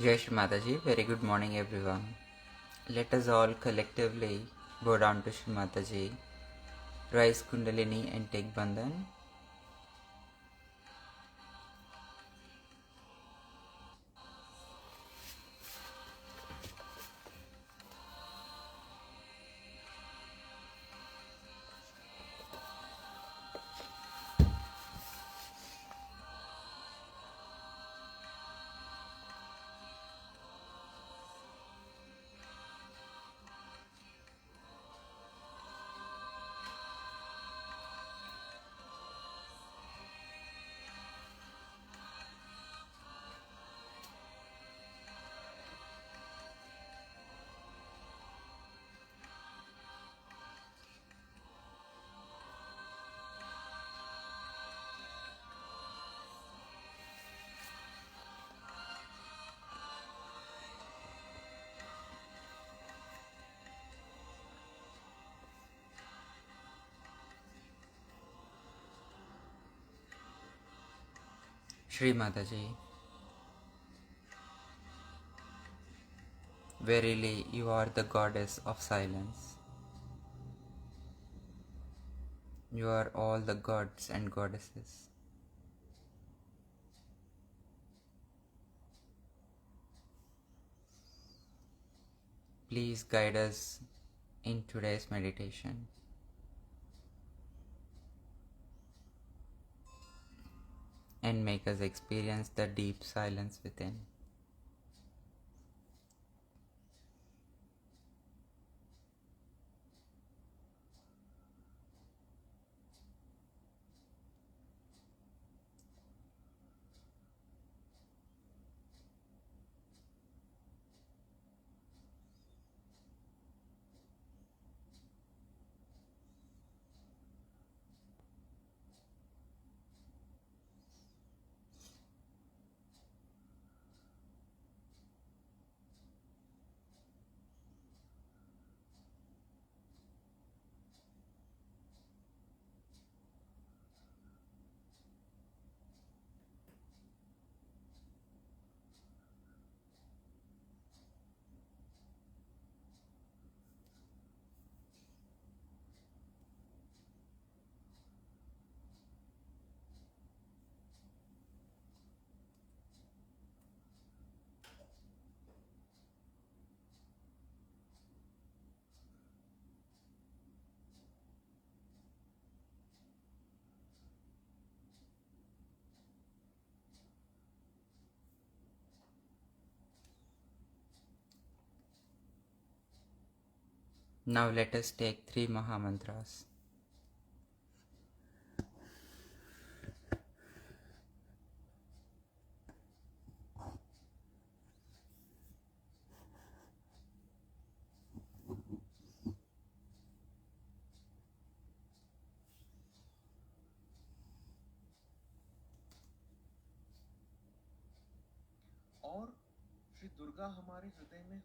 Jai Shri Mataji, very good morning everyone. Let us all collectively bow down to Shri Mataji, rise Kundalini and take Bandhan. Shri Mataji, verily you are the goddess of silence. You are all the gods and goddesses. Please guide us in today's meditation. And make us experience the deep silence within. Now let us take 3 Mahamantras. और श्री दुर्गा हमारे हृदय में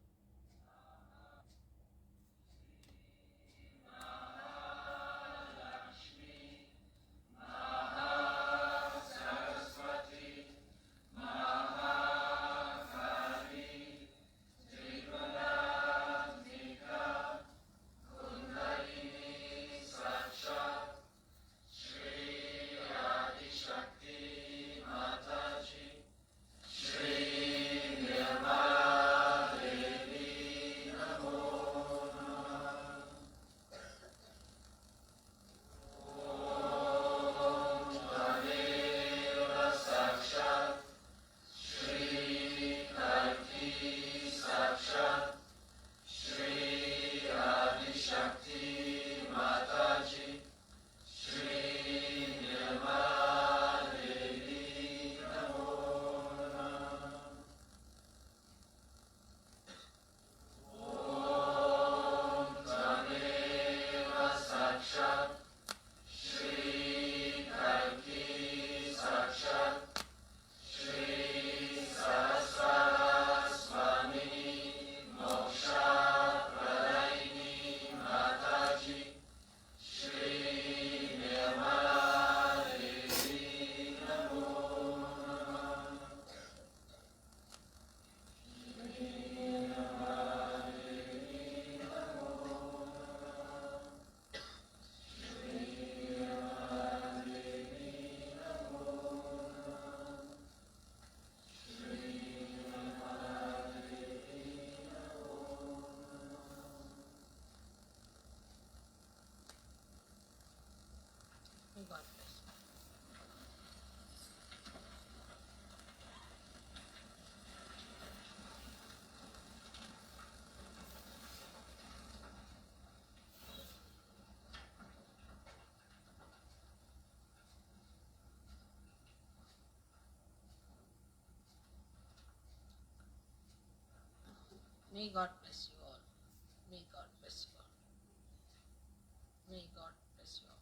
God bless you. May God bless you all. May God bless you all. May God bless you all.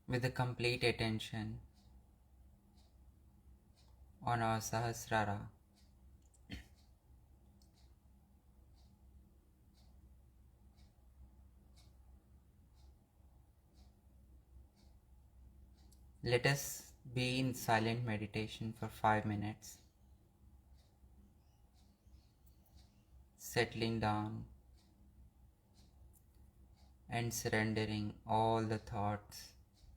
With a complete attention on our Sahasrara, let us be in silent meditation for 5 minutes, settling down and surrendering all the thoughts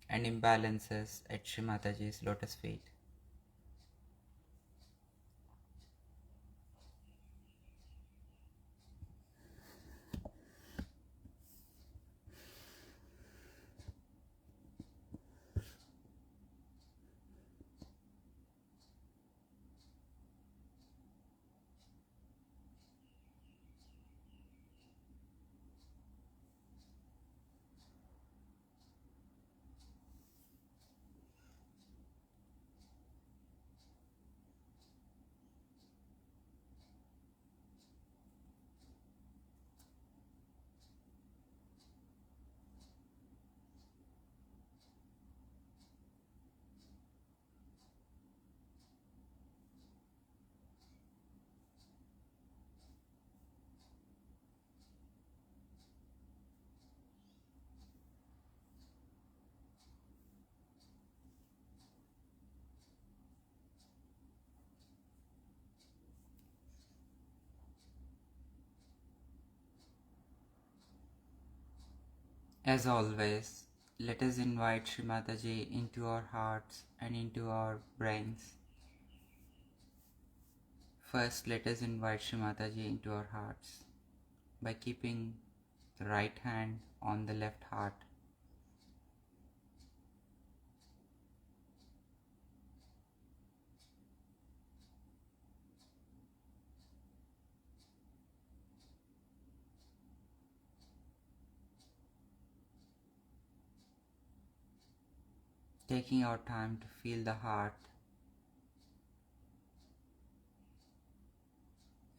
and imbalances at Shri Mataji's lotus feet. As always, let us invite Shri Mataji into our hearts and into our brains. First, let us invite Shri Mataji into our hearts by keeping the right hand on the left heart. Taking our time to feel the heart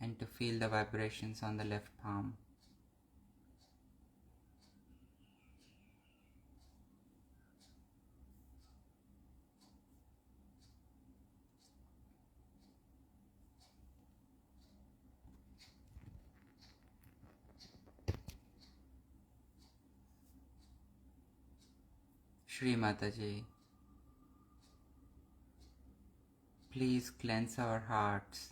and to feel the vibrations on the left palm. Shri Mataji, please cleanse our hearts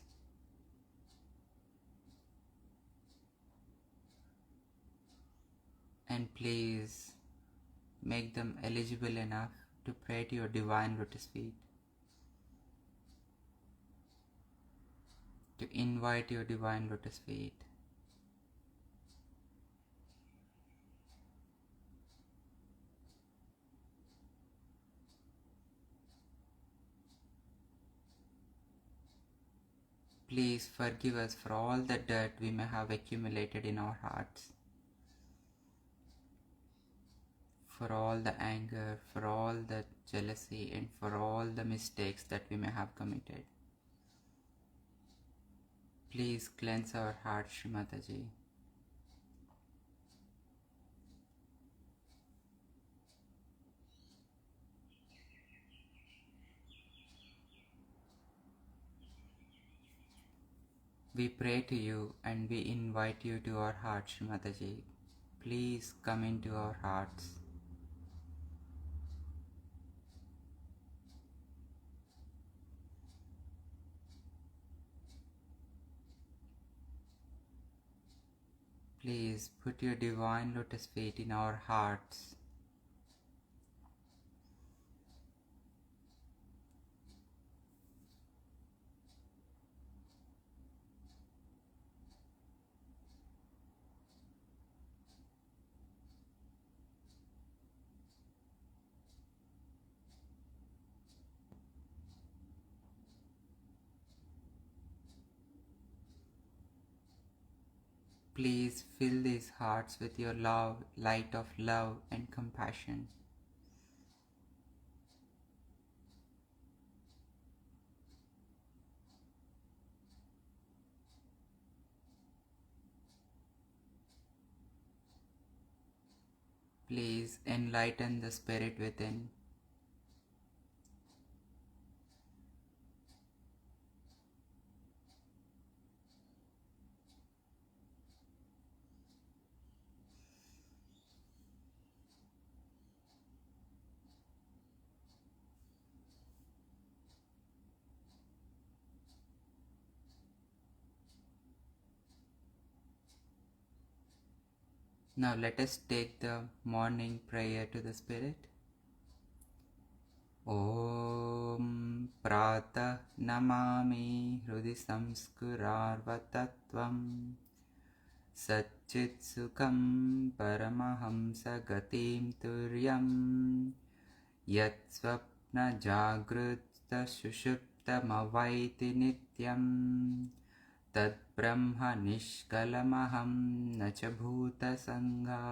and please make them eligible enough to pray to your divine lotus feet, to invite your divine lotus feet. Please forgive us for all the dirt we may have accumulated in our hearts, for all the anger, for all the jealousy, and for all the mistakes that we may have committed. Please cleanse our hearts, Shri Mataji. We pray to you and we invite you to our hearts, Shri Mataji. Please come into our hearts. Please put your divine lotus feet in our hearts. Please fill these hearts with your love, light of love and compassion. Please enlighten the spirit within. Now let us take the morning prayer to the spirit. Om Pratah Namami Hrudi Samskurarvatattvam Satchit Sukham Paramahamsa Gatim Turyam Yat Swapna Jagrutta Sushuptamavaiti Nityam Tad Brahma Nishkalamaham Nacha Bhuta Sangha.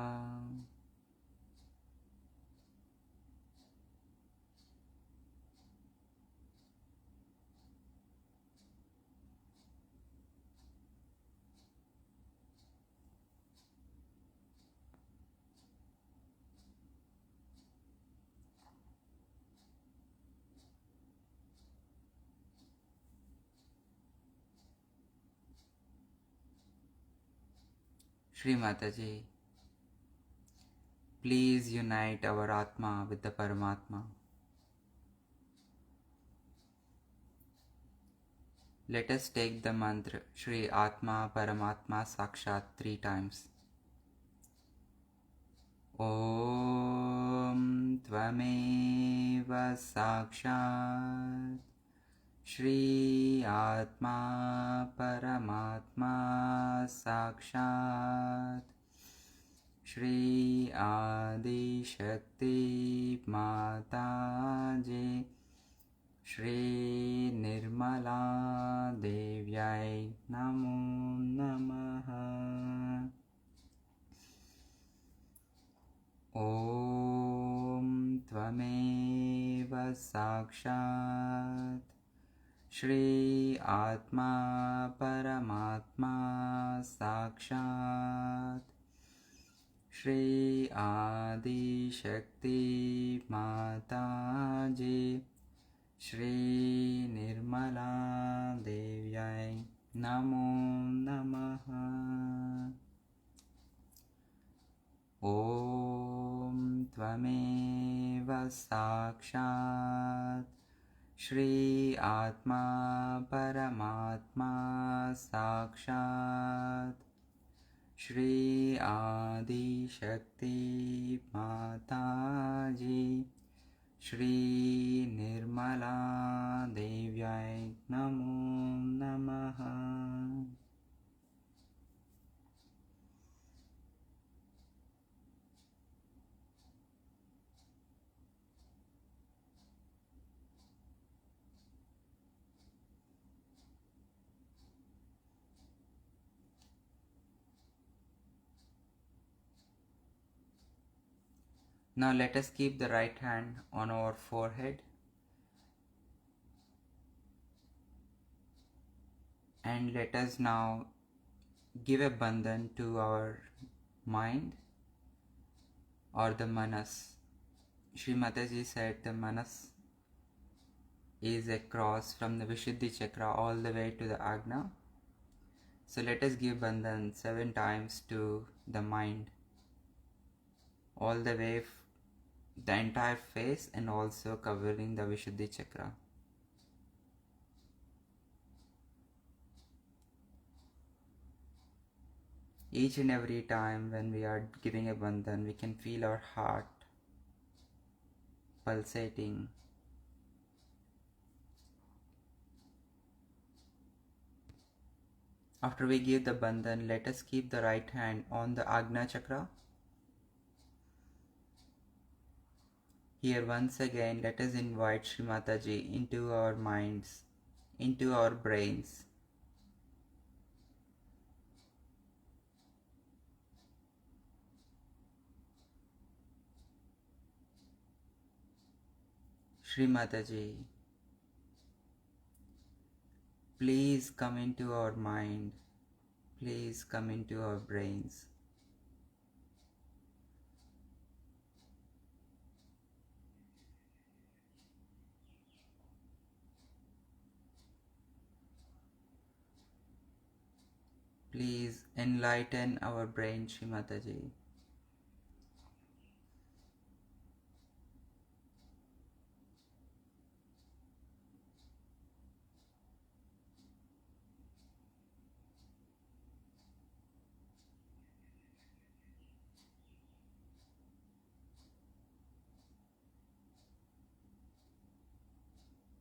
Shri Mataji, please unite our Atma with the Paramatma. Let us take the mantra Shri Atma Paramatma Sakshat 3 times. Om Tvameva Sakshat Shri Atma Paramatma Sakshat Shri Adi Shakti Mataji Shri Nirmala Devyai Namo Namaha. Om Tvameva Sakshat Shri Atma Paramatma Sakshat Shri Adi Shakti Mataji Shri Nirmala Devyai Namo Namaha. Om Tvameva Sakshat Shri Atma Paramatma Sakshat Shri Adi Shakti Mataji Shri Nirmala Devyai Namo Namaha. Now let us keep the right hand on our forehead and let us now give a bandhan to our mind or the manas. Shri Mataji said the manas is a cross from the Vishuddhi chakra all the way to the Agna. So let us give bandhan 7 times to the mind, all the way the entire face and also covering the Vishuddhi chakra. Each and every time when we are giving a bandhan, we can feel our heart pulsating. After we give the bandhan, let us keep the right hand on the Agna Chakra. Here once again, let us invite Shri Mataji into our minds, into our brains. Shri Mataji, please come into our mind. Please come into our brains. Please enlighten our brain, Shri Mataji.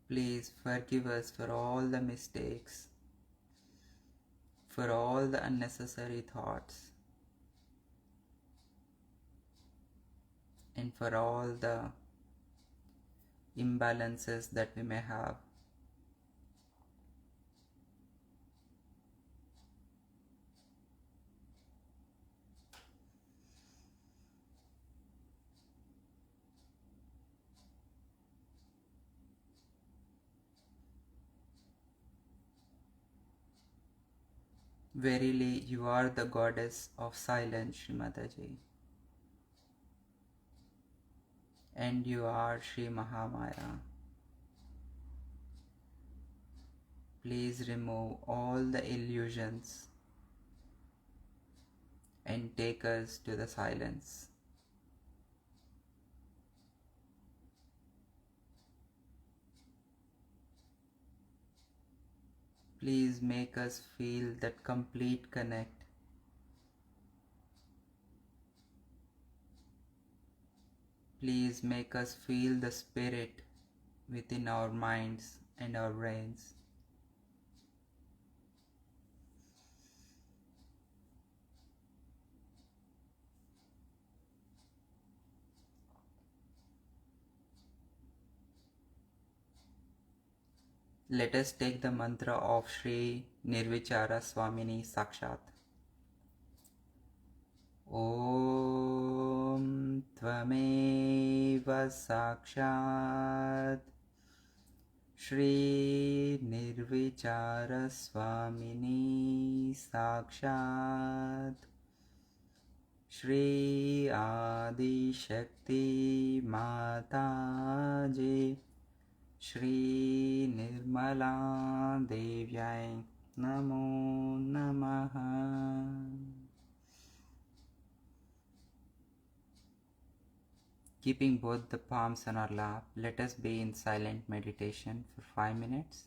Please forgive us for all the mistakes, for all the unnecessary thoughts, and for all the imbalances that we may have. Verily, you are the goddess of silence, Shri Mataji. And you are Shri Mahamaya. Please remove all the illusions and take us to the silence. Please make us feel that complete connect. Please make us feel the spirit within our minds and our brains. Let us take the mantra of Shri Nirvichara Swamini Sakshat. Om Tvameva Sakshat Shri Nirvichara Swamini Sakshat Shri Adi Shakti Mataji Shri Nirmala Devyai Namo Namaha. Keeping both the palms on our lap, let us be in silent meditation for 5 minutes.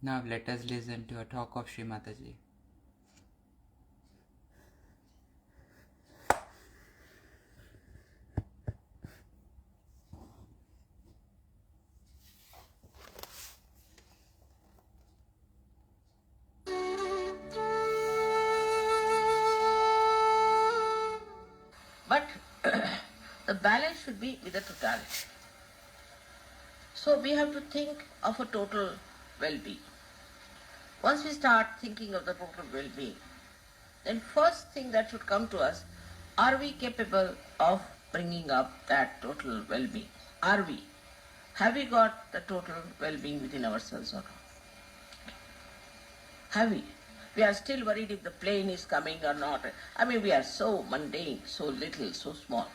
Now let us listen to a talk of Shri Mataji. But the balance should be with the totality. So we have to think of a total well-being. Once we start thinking of the total well-being, then first thing that should come to us, are we capable of bringing up that total well-being? Are we? Have we got the total well-being within ourselves or not? Have we? We are still worried if the plane is coming or not. I mean, we are so mundane, so little, so small.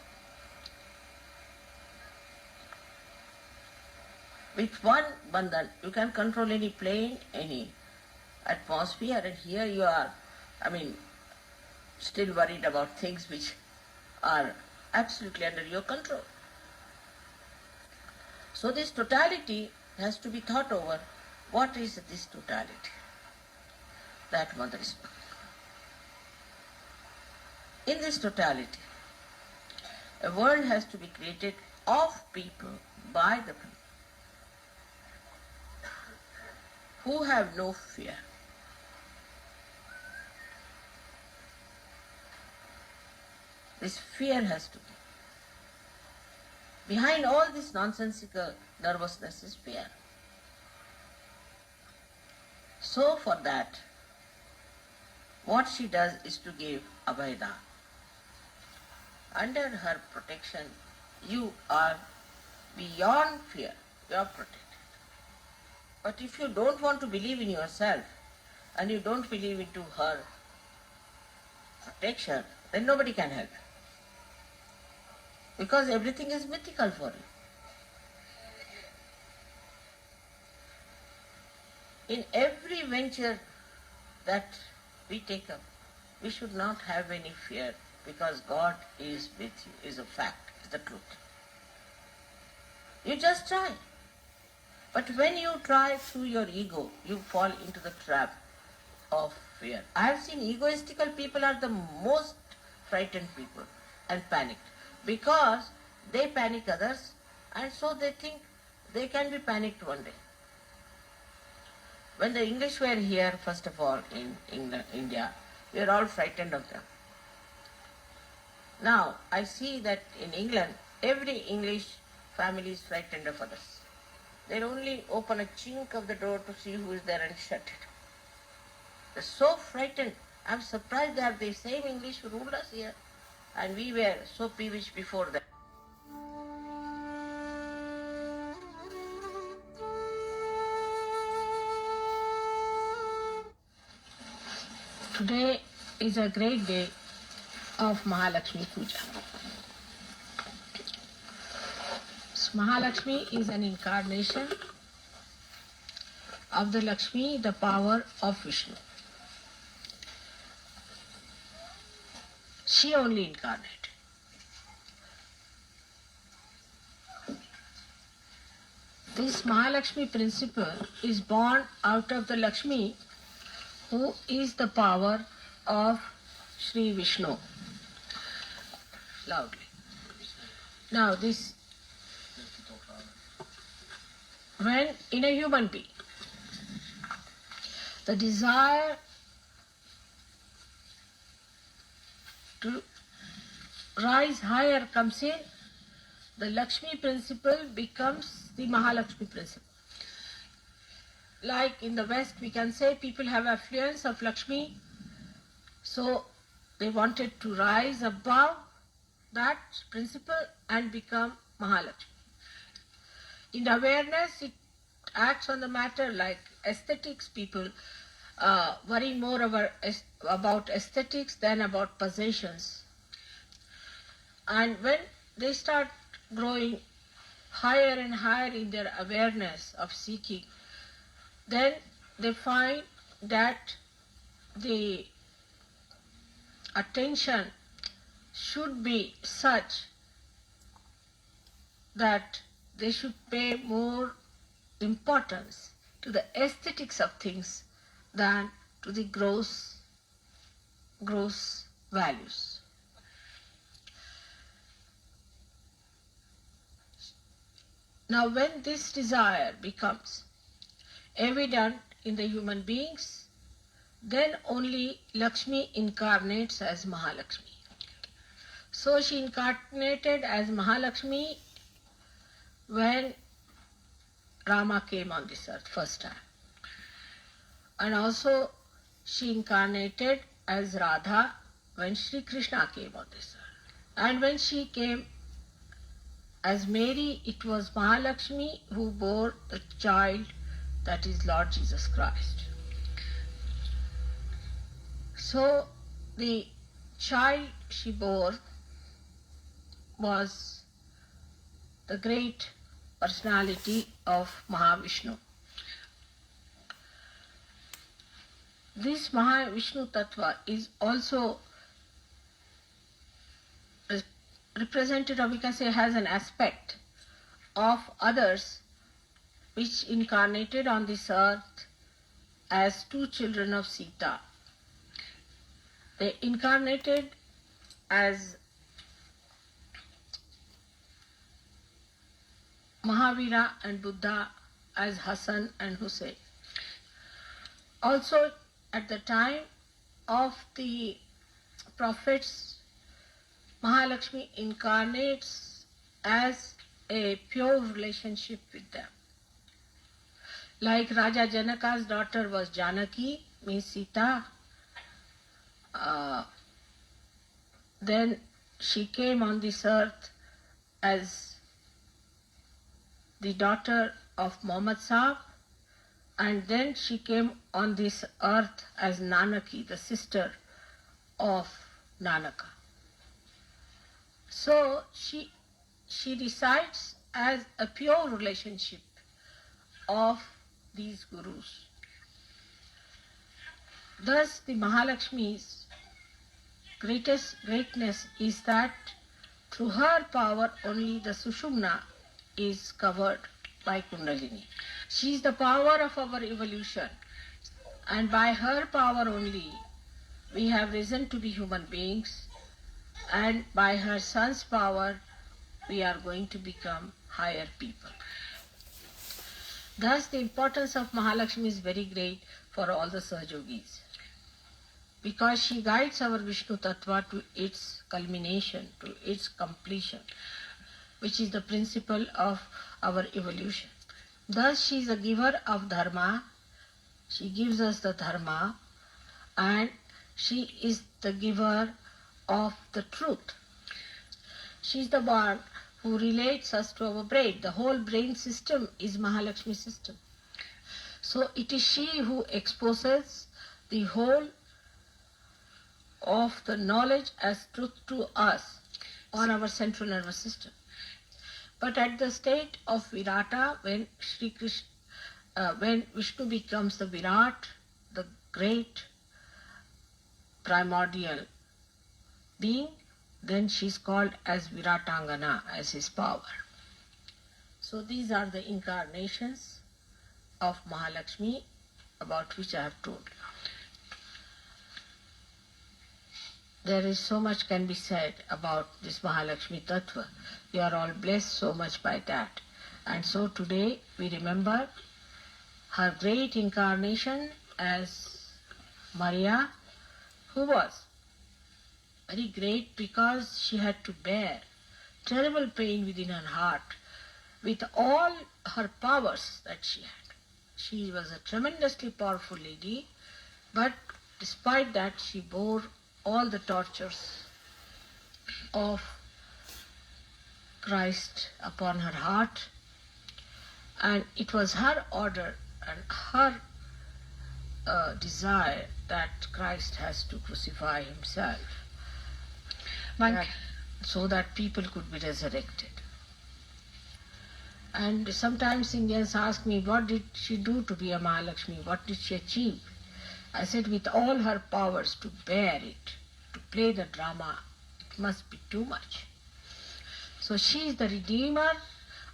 With one bandhan, you can control any plane, any atmosphere, and here you are, still worried about things which are absolutely under your control. So this totality has to be thought over. What is this totality that Mother is speaking? In this totality, a world has to be created of people, by the people, who have no fear. This fear has to be. Behind all this nonsensical nervousness is fear. So for that, what she does is to give Abhayda. Under her protection, you are beyond fear. You are protected. But if you don't want to believe in yourself and you don't believe into her protection, then nobody can help you. Because everything is mythical for you. In every venture that we take up, we should not have any fear, because God is with you, is a fact, is the truth. You just try. But when you try through your ego, you fall into the trap of fear. I have seen egoistical people are the most frightened people and panicked, because they panic others, and so they think they can be panicked one day. When the English were here, first of all, in England, India, we were all frightened of them. Now, I see that in England, every English family is frightened of others. They only open a chink of the door to see who is there and shut it. They're so frightened. I'm surprised they are the same English who ruled us here, and we were so peevish before them. Today is a great day of Mahalakshmi Puja. Mahalakshmi is an incarnation of the Lakshmi, the power of Vishnu. She only incarnated. This Mahalakshmi principle is born out of the Lakshmi, who is the power of Sri Vishnu. Loudly. Now this, when in a human being, the desire to rise higher comes in, the Lakshmi principle becomes the Mahalakshmi principle. Like in the West, we can say people have affluence of Lakshmi, so they wanted to rise above that principle and become Mahalakshmi. In awareness, it acts on the matter like aesthetics. People worry more about aesthetics than about possessions. And when they start growing higher and higher in their awareness of seeking, then they find that the attention should be such that they should pay more importance to the aesthetics of things than to the gross values. Now when this desire becomes evident in the human beings, then only Lakshmi incarnates as Mahalakshmi. So she incarnated as Mahalakshmi when Rama came on this earth first time. And also she incarnated as Radha when Sri Krishna came on this earth. And when she came as Mary, it was Mahalakshmi who bore the child, that is Lord Jesus Christ. So the child she bore was the great personality of Mahavishnu. This Mahavishnu Tattva is also represented, or we can say has an aspect of others which incarnated on this earth as two children of Sita. They incarnated as Mahavira and Buddha, as Hassan and Hussein. Also at the time of the prophets, Mahalakshmi incarnates as a pure relationship with them. Like Raja Janaka's daughter was Janaki, means Sita. Then she came on this earth as the daughter of Muhammad Sahib, and then she came on this earth as Nanaki, the sister of Nanaka. So she resides as a pure relationship of these gurus. Thus the Mahalakshmi's greatness is that through her power only the Sushumna is covered by Kundalini. She is the power of our evolution, and by her power only we have risen to be human beings, and by her son's power we are going to become higher people. Thus the importance of Mahalakshmi is very great for all the Sahajogis, because she guides our Vishnu Tattva to its culmination, to its completion, which is the principle of our evolution. Thus she is a giver of dharma, she gives us the dharma, and she is the giver of the truth. She is the one who relates us to our brain. The whole brain system is Mahalakshmi system. So it is she who exposes the whole of the knowledge as truth to us on our central nervous system. But at the state of Virata, when when Vishnu becomes the Virat, the great primordial being, then she is called as Viratangana, as his power. So these are the incarnations of Mahalakshmi about which I have told you. There is so much can be said about this Mahalakshmi Tattva. We are all blessed so much by that. And so today we remember her great incarnation as Maria, who was very great because she had to bear terrible pain within her heart with all her powers that she had. She was a tremendously powerful lady, but despite that she bore all the tortures of Christ upon her heart, and it was her order and her desire that Christ has to crucify himself, so that people could be resurrected. And sometimes Indians ask me, what did she do to be a Mahalakshmi? What did she achieve? I said, with all her powers to bear it, to play the drama, it must be too much. So she is the Redeemer,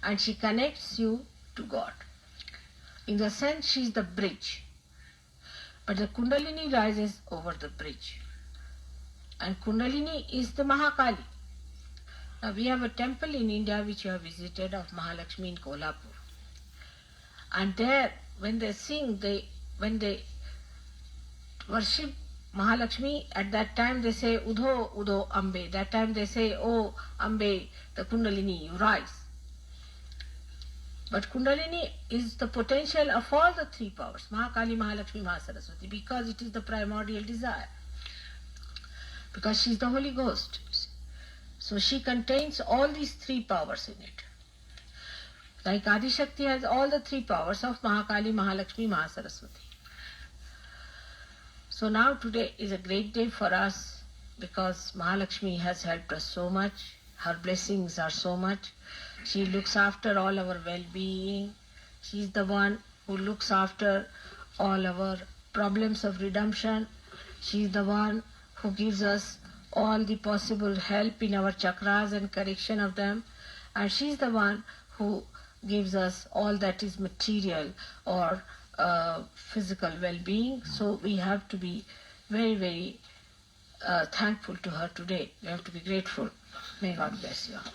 and she connects you to God. In the sense, she is the bridge. But the Kundalini rises over the bridge. And Kundalini is the Mahakali. Now we have a temple in India which you have visited of Mahalakshmi in Kolhapur. And there, when they sing, when they worship Mahalakshmi, at that time they say Udho Udho Ambe. That time they say, oh Ambe, the Kundalini, you rise. But Kundalini is the potential of all the three powers, Mahakali, Mahalakshmi, Mahasaraswati, because it is the primordial desire. Because she is the Holy Ghost. So she contains all these three powers in it. Like Adi Shakti has all the three powers of Mahakali, Mahalakshmi, Mahasaraswati. So now today is a great day for us because Mahalakshmi has helped us so much. Her blessings are so much. She looks after all our well-being. She is the one who looks after all our problems of redemption. She is the one who gives us all the possible help in our chakras and correction of them. And she is the one who gives us all that is material or physical well-being. So we have to be very, very thankful to her today. We have to be grateful. May God bless you all.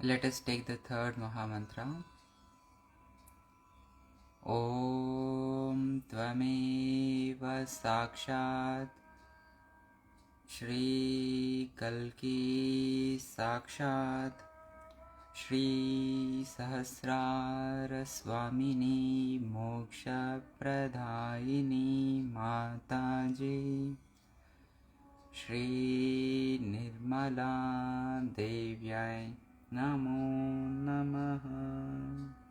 Let us take the third Mahamantra. Om Tvameva Sakshat Shri Kalki Sakshat Shri Sahasrara Swamini Moksha Pradayini Mataji Shri Nirmala Devyai Namo Namaha.